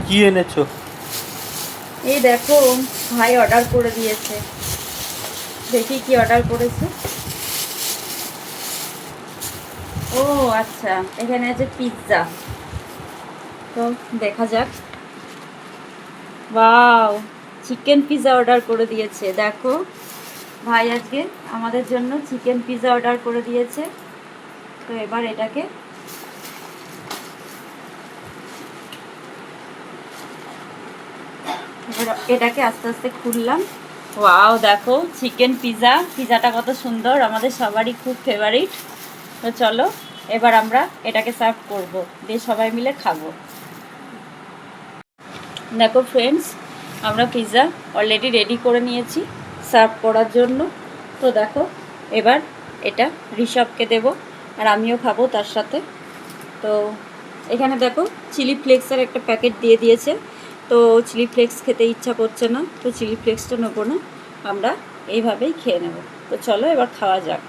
কি এনেছো? এই দেখো, ভাই অর্ডার করে দিয়েছে। দেখি কি অর্ডার করেছে। ও আচ্ছা, এখানে আছে পিৎজা। তো দেখা যাক। ওয়াও, চিকেন পিৎজা অর্ডার করে দিয়েছে। দেখো, ভাই আজকে আমাদের জন্য চিকেন পিৎজা অর্ডার করে দিয়েছে। তো এবার এটাকে আস্তে আস্তে খুললাম। ওয়াও, দেখো চিকেন পিৎজা। পিৎজাটা কত সুন্দর, আমাদের সবারই খুব ফেভারিট। তো চলো এবার আমরা এটাকে সার্ভ করব, দিয়ে সবাই মিলে খাবো। দেখো ফ্রেন্ডস, আমরা পিৎজা অলরেডি রেডি করে নিয়েছি সার্ভ করার জন্য। তো দেখো, এবার এটা ঋষভকে দেব, আর আমিও খাবো তার সাথে। তো এখানে দেখো চিলি ফ্লেক্সের একটা প্যাকেট দিয়ে দিয়েছে। তো চিলি ফ্লেক্স খেতে ইচ্ছা করছে না, তো চিলি ফ্লেক্সটা নেবো না, আমরা এইভাবেই খেয়ে নেব। তো চলো এবার খাওয়া যাক।